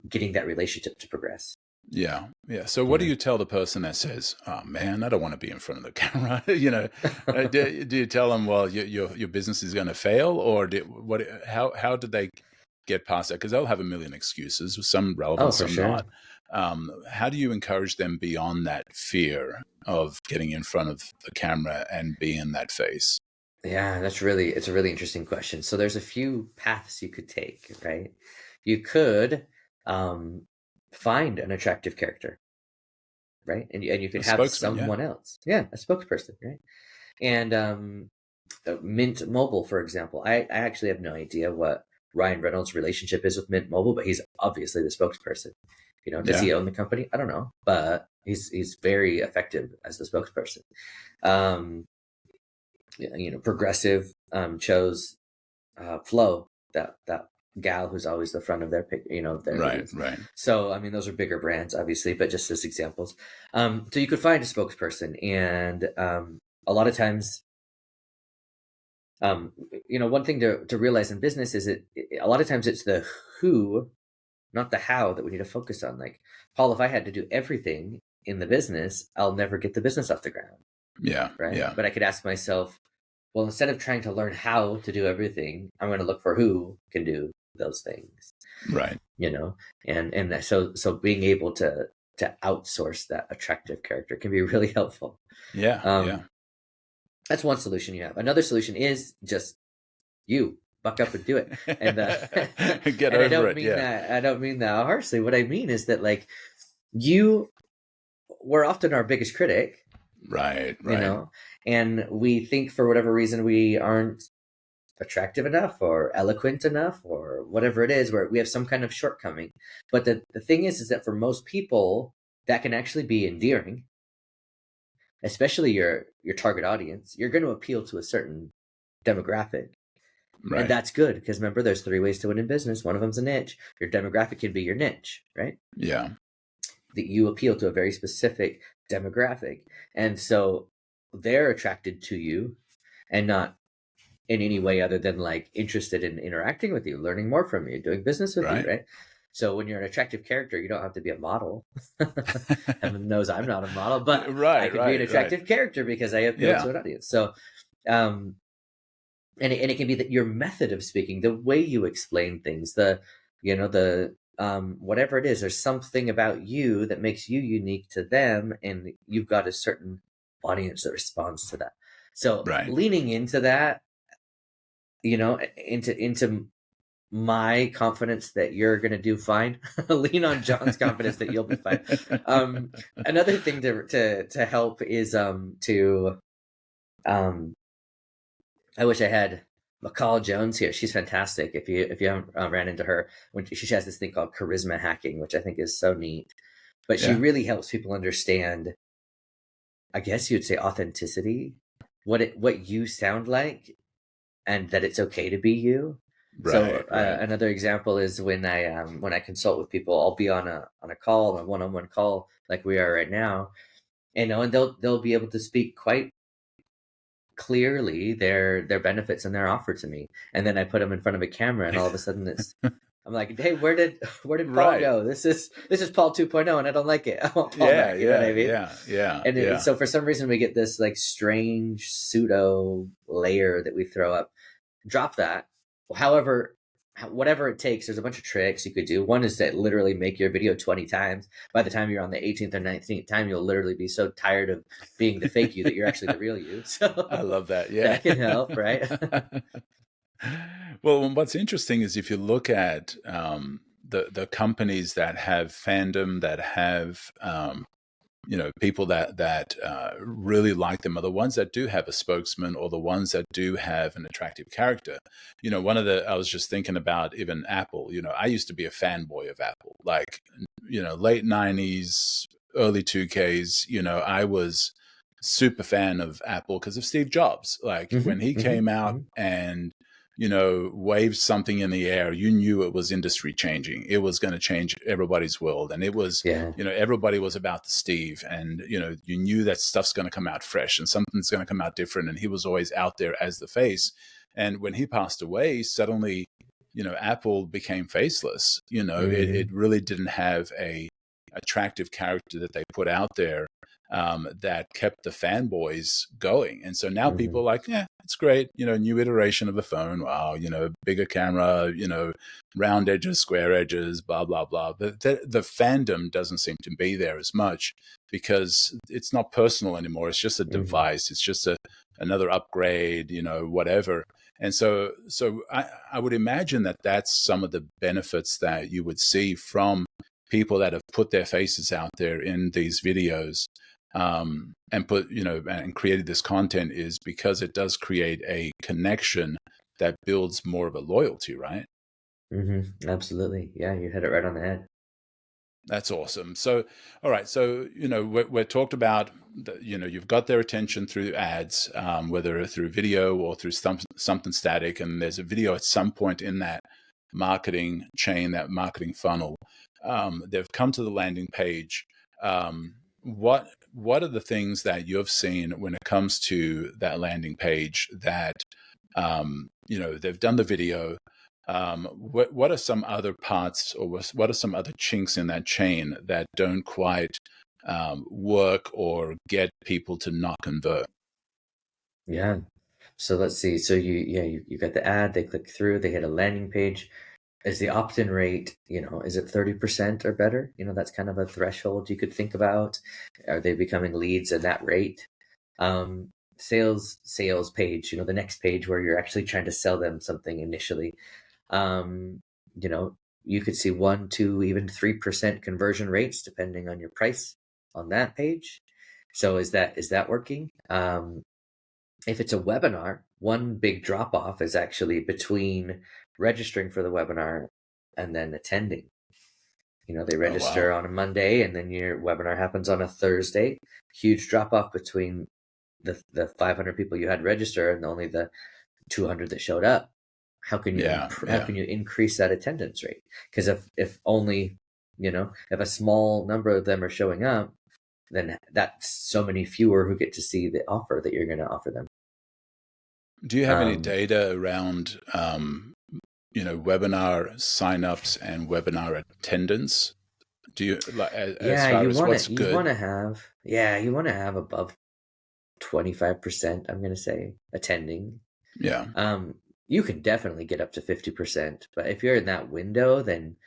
getting that relationship to progress. Yeah. Yeah. So what do you tell the person that says, "Oh man, I don't want to be in front of the camera"? Do you tell them, well, your business is going to fail, or how did they get past that? Because they'll have a million excuses, some Oh, relevant, for some sure. not. How do you encourage them beyond that fear of getting in front of the camera and being that face? Yeah, it's a really interesting question. So there's a few paths you could take, right? You could um, find an attractive character, right? And you A could have spokesman, yeah. someone else. Yeah, a spokesperson, right? And Mint Mobile, for example, I actually have no idea what Ryan Reynolds' relationship is with Mint Mobile, but he's obviously the spokesperson. Does Yeah. he own the company? I don't know, but he's very effective as the spokesperson. Um, Progressive chose Flo, that gal who's always the front of their of their Right. videos. Right. So I mean, those are bigger brands, obviously, but just as examples. So you could find a spokesperson, and a lot of times, one thing to realize in business is a lot of times it's the who, not the how, that we need to focus on. Like, Paul, if I had to do everything in the business, I'll never get the business off the ground, Yeah. right? Yeah. But I could ask myself, well, instead of trying to learn how to do everything, I'm going to look for who can do those things, Right. so being able to outsource that attractive character can be really helpful. Yeah. Yeah. That's one solution you have. Another solution is just you buck up and do it. And Get and over it. Yeah. I don't mean that harshly. What I mean is that, like, you we're often our biggest critic, Right. you Right. know, and we think for whatever reason we aren't attractive enough or eloquent enough or whatever it is, where we have some kind of shortcoming. But the thing is that for most people that can actually be endearing, especially your target audience. You're going to appeal to a certain demographic. And Right. that's good, because remember, there's 3 ways to win in business. One of them's a niche. Your demographic can be your niche, right? Yeah. That you appeal to a very specific demographic. And so they're attracted to you, and not in any way other than like interested in interacting with you, learning more from you, doing business with you, Right. right? So when you're an attractive character, you don't have to be a model. Heaven knows I'm not a model, but I Right. can be an Right. Right. attractive character because I appeal Yeah. to an audience. So, um, and it can be that your method of speaking, the way you explain things, the whatever it is, there's something about you that makes you unique to them, and you've got a certain audience that responds to that. So Right. leaning into that, into my confidence that you're going to do fine. Lean on John's confidence that you'll be fine. Another thing to help is to I wish I had McCall Jones here. She's fantastic. If you haven't ran into her, when she has this thing called charisma hacking, which I think is so neat. But she Yeah. really helps people understand, I guess you'd say, authenticity, what you sound like, and that it's okay to be you. So Right. Right. another example is when I consult with people, I'll be on a call, a one-on-one call like we are right now, and they'll be able to speak quite clearly their benefits and their offer to me, and then I put them in front of a camera, and all of a sudden I'm like, hey, where did Paul Right. go? This is Paul 2.0, and I don't like it. I want Paul Yeah. back. You know what Yeah. I mean? Yeah. Yeah. And Yeah. so for some reason we get this like strange pseudo layer that we throw up. Drop that. However, whatever it takes, there's a bunch of tricks you could do. One is to literally make your video 20 times. By the time you're on the 18th or 19th time, you'll literally be so tired of being the fake you that you're actually the real you. So I love that. Yeah. that can help, right? Well, what's interesting is if you look at the companies that have fandom, that have people that really like them, are the ones that do have a spokesman, or the ones that do have an attractive character. I was just thinking about even Apple. I used to be a fanboy of Apple, like late 90s, early 2Ks. I was super fan of Apple because of Steve Jobs. Like when he came out, and waved something in the air, you knew it was industry changing. It was going to change everybody's world. And it was, Yeah. everybody was about the Steve, and, you knew that stuff's going to come out fresh and something's going to come out different. And he was always out there as the face. And when he passed away, suddenly, Apple became faceless. It really didn't have a attractive character that they put out there that kept the fanboys going. And so now people are like, yeah, it's great. New iteration of a phone. Wow, bigger camera, round edges, square edges, blah, blah, blah. But the fandom doesn't seem to be there as much because it's not personal anymore. It's just a device. It's just another upgrade, whatever. And so I would imagine that that's some of the benefits that you would see from people that have put their faces out there in these videos and put, and created this content, is because it does create a connection that builds more of a loyalty, right? Absolutely. Yeah, you hit it right on the head. That's awesome. So, all right. So, we're talked about, you've got their attention through ads, whether through video or through something static. And there's a video at some point in that marketing chain, that marketing funnel. They've come to the landing page. What are the things that you've seen when it comes to that landing page that, they've done the video? What are some other parts, or what are some other chinks in that chain that don't quite work or get people to not convert? Yeah. So let's see. So you got the ad, they click through, they hit a landing page. Is the opt-in rate, is it 30% or better? That's kind of a threshold you could think about. Are they becoming leads at that rate? Sales page, the next page where you're actually trying to sell them something initially. You could see 1, 2, even 3% conversion rates depending on your price on that page. So is that working? If it's a webinar, one big drop off is actually between registering for the webinar and then attending. They register on a Monday and then your webinar happens on a Thursday. Huge drop off between the 500 people you had register and only the 200 that showed up. How can you how can you increase that attendance rate? Because if only if a small number of them are showing up, then that's so many fewer who get to see the offer that you're going to offer them. Do you have any data around webinar signups and webinar attendance? Do you you want to have above 25%, I'm going to say, attending. Yeah. You can definitely get up to 50%, but if you're in that window, then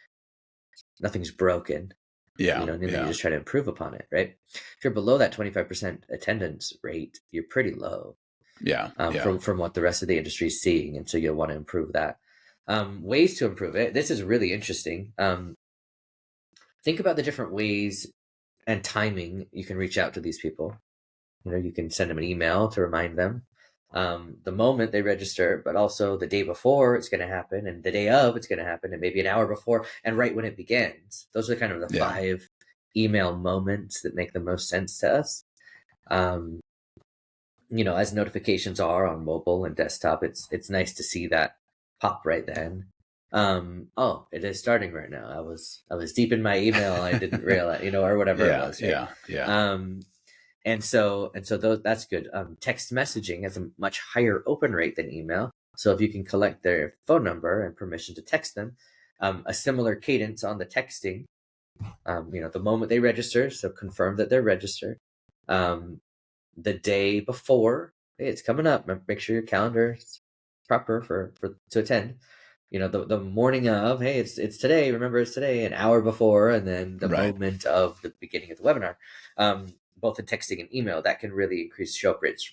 nothing's broken. Yeah. You just try to improve upon it, right? If you're below that 25% attendance rate, you're pretty low. Yeah. From what the rest of the industry is seeing, and so you'll want to improve that. Ways to improve it. This is really interesting. Think about the different ways and timing you can reach out to these people. You can send them an email to remind them the moment they register, but also the day before it's going to happen, and the day of it's going to happen, and maybe an hour before, and right when it begins. Those are kind of the 5 email moments that make the most sense to us. As notifications are on mobile and desktop, it's nice to see that pop right then. It is starting right now. I was deep in my email. I didn't realize, or whatever it was. Right? Yeah. And so that's good. Text messaging has a much higher open rate than email. So if you can collect their phone number and permission to text them, a similar cadence on the texting, the moment they register, so confirm that they're registered. The day before, hey, it's coming up. Make sure your calendar is proper for to attend. The morning of, hey, it's today. Remember, it's today. An hour before, and then the moment of the beginning of the webinar. Both in texting and email, that can really increase show up rates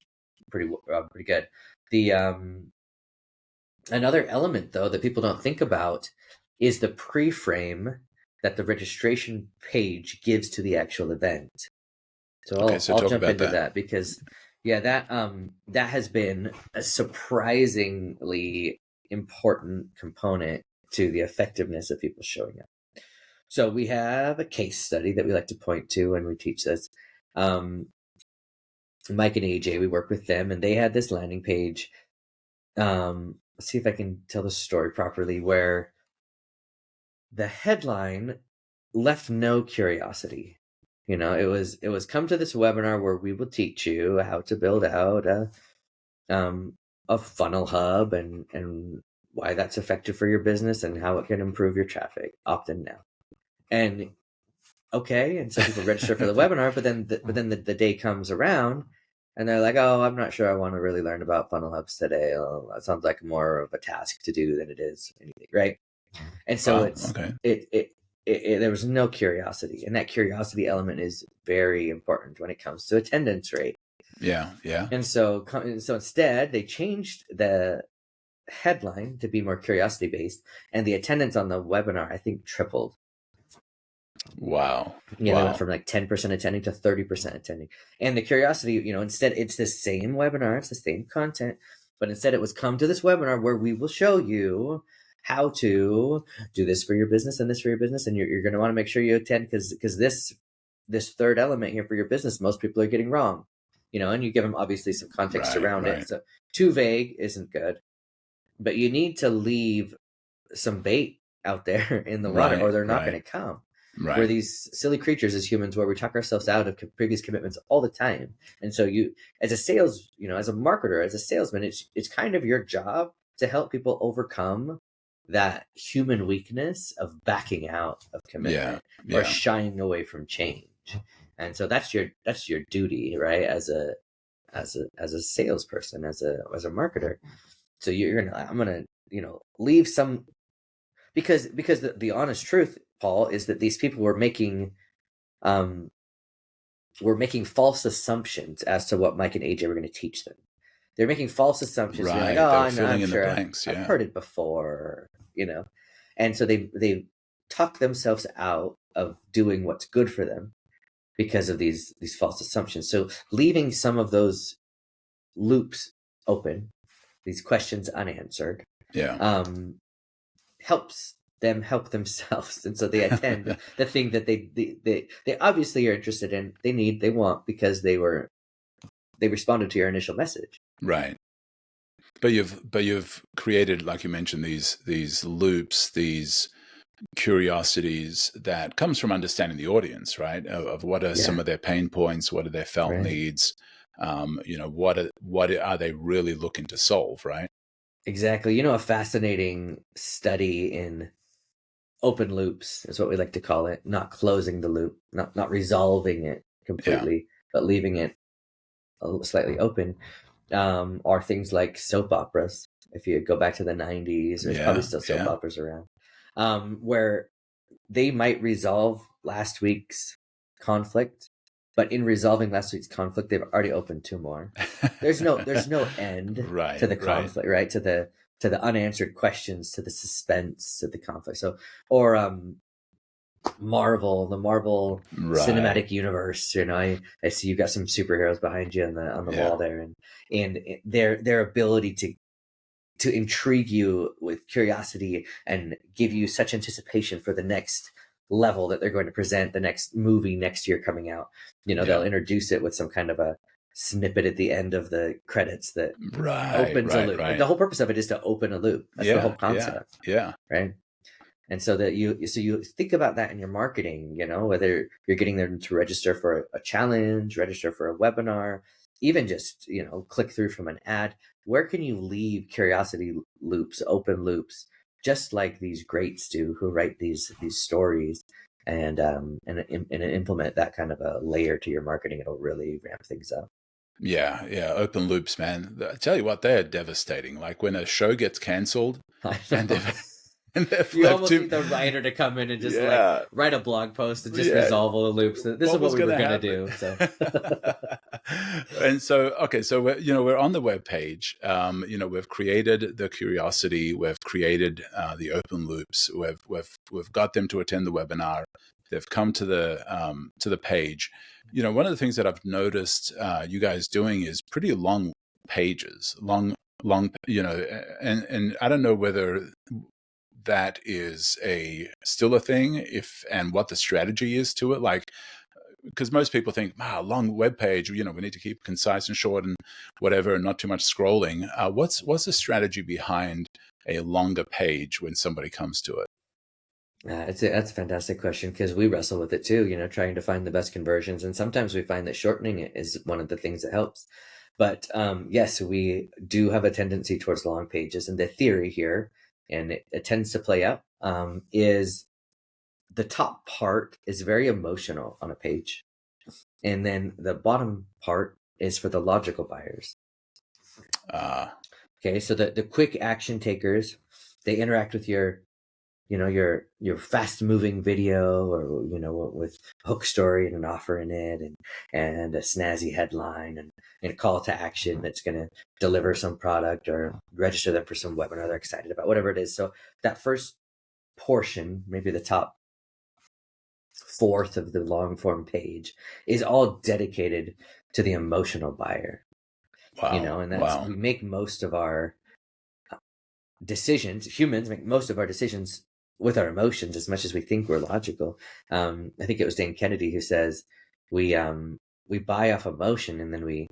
pretty good. The another element though that people don't think about is the pre-frame that the registration page gives to the actual event. So I'll jump into that because that has been a surprisingly important component to the effectiveness of people showing up. So we have a case study that we like to point to when we teach this. Mike and AJ, we work with them, and they had this landing page let's see if I can tell the story properly, where the headline left no curiosity. It was come to this webinar where we will teach you how to build out a funnel hub and why that's effective for your business and how it can improve your traffic. Opt in now. And okay, and so people register for the webinar, but then the day comes around and they're like, oh, I'm not sure I want to really learn about funnel hubs today. Oh, that sounds like more of a task to do than it is anything, right? And so Wow, okay. there was no curiosity, and that curiosity element is very important when it comes to attendance rate. Yeah. And so instead, they changed the headline to be more curiosity based, and the attendance on the webinar, I think, tripled. Wow. They went from like 10% attending to 30% attending. And the curiosity, instead, it's the same webinar, it's the same content, but instead it was come to this webinar where we will show you how to do this for your business and this for your business. And you're going to want to make sure you attend because this third element here for your business, most people are getting wrong, and you give them obviously some context around it. So too vague isn't good, but you need to leave some bait out there in the water or they're not going to come. Right. We're these silly creatures as humans where we talk ourselves out of previous commitments all the time. And so you, as a sales, as a marketer, as a salesman, it's kind of your job to help people overcome that human weakness of backing out of commitment or shying away from change. And so that's your duty, right? As a salesperson, as a marketer. So I'm gonna, leave some, because the honest truth, Paul, is that these people were making false assumptions as to what Mike and AJ were going to teach them. They're making false assumptions. Right. Like, oh, I'm sure I've heard it before, and so they talk themselves out of doing what's good for them because of these false assumptions. So leaving some of those loops open, these questions unanswered, helps them help themselves. And so they attend the thing that they obviously are interested in, they want, because they responded to your initial message. Right. But you've created, like you mentioned, these loops, these curiosities that comes from understanding the audience, right? Of what are some of their pain points, what are their felt needs, what are they really looking to solve, right? Exactly. A fascinating study in open loops is what we like to call it, not closing the loop, not resolving it completely, but leaving it slightly open, are things like soap operas. If you go back to the 90s, there's probably still soap operas around, where they might resolve last week's conflict, but in resolving last week's conflict, they've already opened two more. There's no end to the conflict, right? To the unanswered questions, to the suspense, to the conflict. So, or the Marvel cinematic universe. I see you've got some superheroes behind you on the wall there, and their ability to intrigue you with curiosity and give you such anticipation for the next level that they're going to present, the next movie next year coming out. They'll introduce it with some kind of a snippet at the end of the credits that opens a loop. Right. The whole purpose of it is to open a loop. That's the whole concept. Right. And so that you think about that in your marketing, whether you're getting them to register for a challenge, register for a webinar, even just, click through from an ad. Where can you leave curiosity loops, open loops, just like these greats do who write these stories, and implement that kind of a layer to your marketing? It'll really ramp things up. Yeah. Open loops, man. I tell you what, they are devastating. Like when a show gets canceled and you almost need the writer to come in and just like write a blog post and just resolve all the loops. This is what we were going to do. So, and so we're on the web page. We've created the curiosity. We've created the open loops. We've got them to attend the webinar. They've come to the page. One of the things that I've noticed you guys doing is pretty long pages, long. And I don't know whether that is still a thing, and what the strategy is to it. Like, because most people think, long web page, we need to keep concise and short and whatever, and not too much scrolling. What's the strategy behind a longer page when somebody comes to it? That's a fantastic question, because we wrestle with it too, trying to find the best conversions. And sometimes we find that shortening it is one of the things that helps. But yes, we do have a tendency towards long pages. And the theory here, and it tends to play out, is the top part is very emotional on a page. And then the bottom part is for the logical buyers. Okay, so the quick action takers, they interact with your fast moving video, or with a hook story and an offer in it, and a snazzy headline, and a call to action that's going to deliver some product or register them for some webinar they're excited about, whatever it is. So that first portion, maybe the top fourth of the long form page, is all dedicated to the emotional buyer. Wow. And that's, wow. we make most of our decisions, humans make most of our decisions with our emotions as much as we think we're logical. I think it was Dan Kennedy who says we buy off emotion, and then we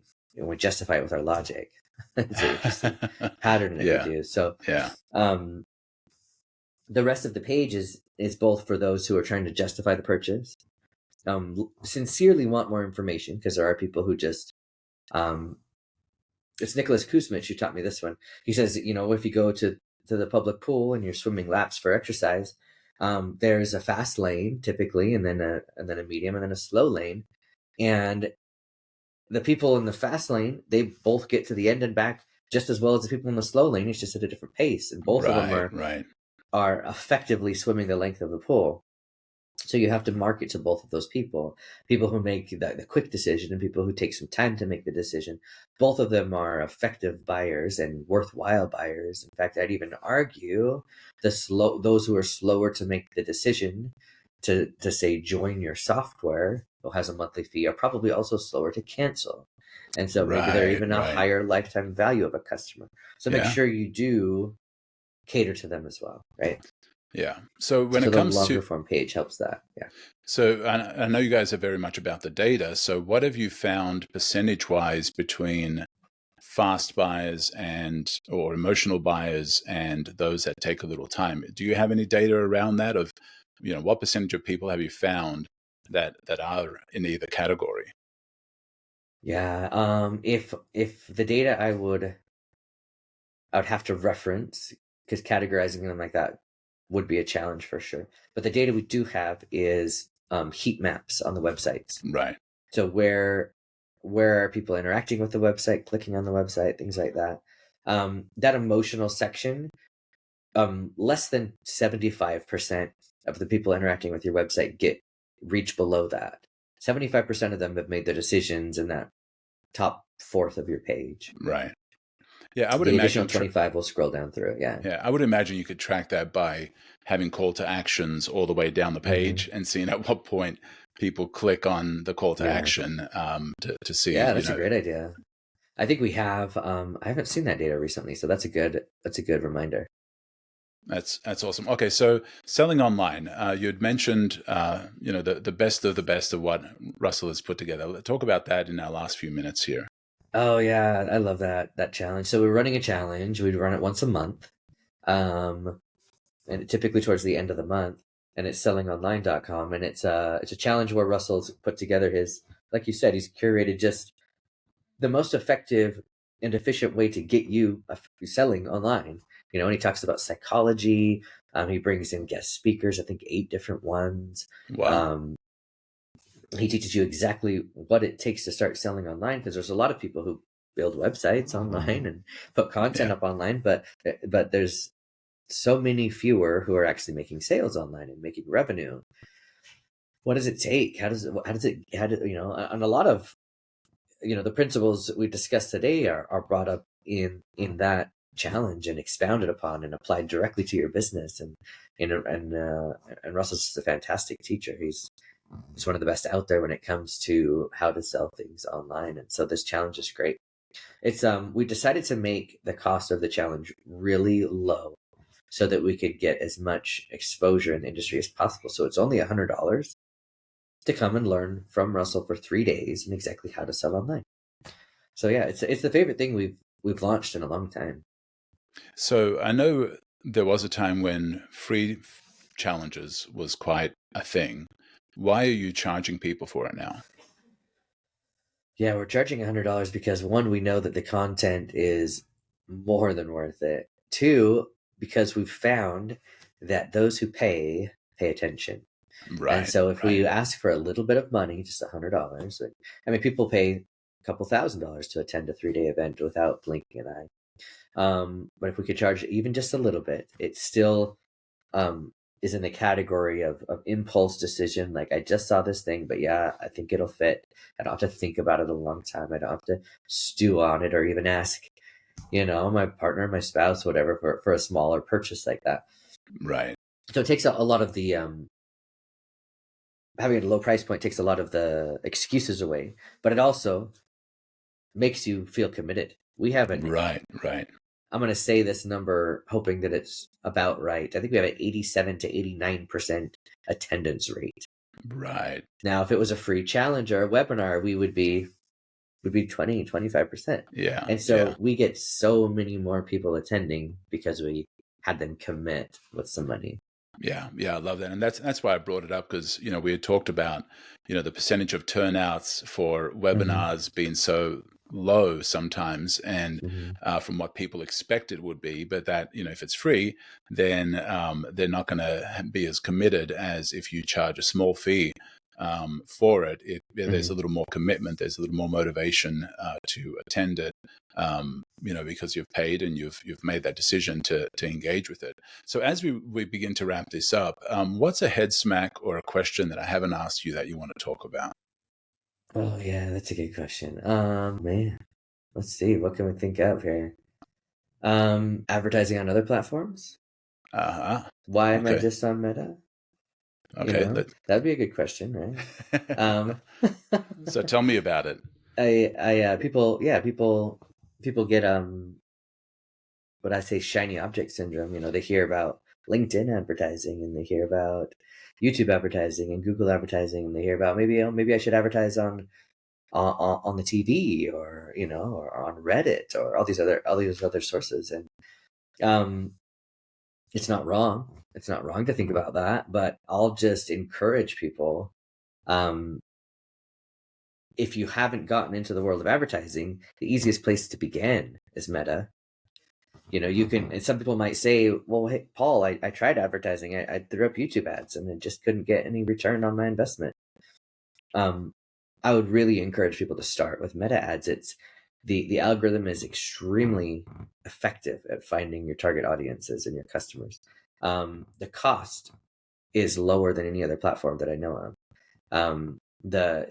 justify it with our logic. It's an interesting pattern that we do. So the rest of the page is both for those who are trying to justify the purchase, sincerely want more information, because there are people who just it's Nicholas Kusmich who taught me this one. He says, if you go to the public pool and you're swimming laps for exercise, there's a fast lane typically, and then a medium, and then a slow lane. And the people in the fast lane, they both get to the end and back just as well as the people in the slow lane. It's just at a different pace, and both of them are effectively swimming the length of the pool. So you have to market to both of those people who make the quick decision and people who take some time to make the decision. Both of them are effective buyers and worthwhile buyers. In fact, I'd even argue those who are slower to make the decision to say join your software, or has a monthly fee, are probably also slower to cancel. And so maybe they're even a higher lifetime value of a customer. So make sure you do cater to them as well, right? Yeah. So when it comes the longer to form page helps that. Yeah. So I know you guys are very much about the data. So what have you found percentage-wise between fast buyers or emotional buyers and those that take a little time? Do you have any data around that of, what percentage of people have you found that are in either category? Yeah. If the data I would have to reference, because categorizing them like that would be a challenge for sure. But the data we do have is heat maps on the websites. Right. So where are people interacting with the website, clicking on the website, things like that. That emotional section, less than 75% of the people interacting with your website reach below that. 75% of them have made their decisions in that top fourth of your page. Right. Yeah, I would the imagine additional 25 will scroll down through. Yeah, I would imagine you could track that by having call to actions all the way down the page and seeing at what point people click on the call to action to see. Yeah, that's a great idea. I think we have. I haven't seen that data recently, so that's a good reminder. That's awesome. Okay, so selling online, you had mentioned the best of the best of what Russell has put together. Let's talk about that in our last few minutes here. Oh yeah, I love that challenge. So we're running a challenge. We'd run it once a month, and typically towards the end of the month. And it's sellingonline.com, and it's a challenge where Russell's put together his, like you said, he's curated just the most effective and efficient way to get you selling online. And he talks about psychology. He brings in guest speakers, I think 8 different ones. Wow. He teaches you exactly what it takes to start selling online, because there's a lot of people who build websites online and put content up online, but there's so many fewer who are actually making sales online and making revenue. What does it take? How does it, and a lot of, the principles that we discussed today are brought up in that challenge and expounded upon and applied directly to your business. And Russell's just a fantastic teacher. He's one of the best out there when it comes to how to sell things online. And so this challenge is great. It's we decided to make the cost of the challenge really low so that we could get as much exposure in the industry as possible. So it's only $100. to come and learn from Russell for 3 days and exactly how to sell online. So yeah, it's the favorite thing we've launched in a long time. So I know there was a time when free challenges was quite a thing. Why are you charging people for it now? Yeah, we're charging $100 because one, we know that the content is more than worth it. Two, because we've found that those who pay attention. Right. And so if right. we ask for a little bit of money, just $100, I mean, people pay a couple $1,000s to attend a 3-day event without blinking an eye. But if we could charge even just a little bit, it still is in the category of impulse decision. Like, I just saw this thing, but yeah, I think it'll fit. I don't have to think about it a long time. I don't have to stew on it or even ask, my partner, my spouse, whatever, for a smaller purchase like that. Right. So it takes a lot of the, having a low price point takes a lot of the excuses away, but it also makes you feel committed. We haven't. Right. I'm going to say this number hoping that it's about right. I think we have an 87 to 89% attendance rate. Right. Now, if it was a free challenge or a webinar, we would be 20, 25%. Yeah. And so we get so many more people attending because we had them commit with some money. Yeah, I love that. And that's why I brought it up, because, we had talked about, the percentage of turnouts for webinars being so low sometimes, and from what people expect it would be, but that, if it's free, then they're not going to be as committed as if you charge a small fee for it. There's a little more commitment, there's a little more motivation to attend it, because you've paid and you've made that decision to engage with it. So as we begin to wrap this up, what's a head smack or a question that I haven't asked you that you want to talk about? Oh yeah, that's a good question. Man, let's see, what can we think of here? Advertising on other platforms? Why am I just on Meta? Okay, that'd be a good question, right? So tell me about it. People get what I say, shiny object syndrome. They hear about LinkedIn advertising and they hear about YouTube advertising and Google advertising, and they hear about maybe I should advertise on the TV or or on Reddit or all these other sources. And it's not wrong. It's not wrong to think about that, but I'll just encourage people. If you haven't gotten into the world of advertising, the easiest place to begin is Meta. You can, and some people might say, well, hey, Paul, I tried advertising. I threw up YouTube ads and I just couldn't get any return on my investment. I would really encourage people to start with Meta ads. It's the algorithm is extremely effective at finding your target audiences and your customers. The cost is lower than any other platform that I know of.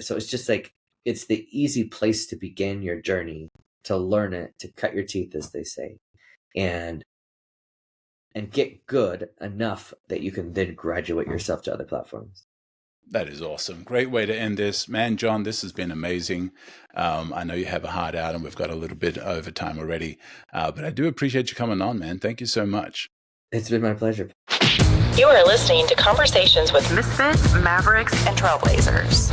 So it's just like, it's the easy place to begin your journey, to learn it, to cut your teeth, as they say, and get good enough that you can then graduate yourself to other platforms. That is awesome. Great way to end this. Man, John, this has been amazing. I know you have a hard out and we've got a little bit over time already, but I do appreciate you coming on, man. Thank you so much. It's been my pleasure. You are listening to Conversations with Misfits, Mavericks, and Trailblazers.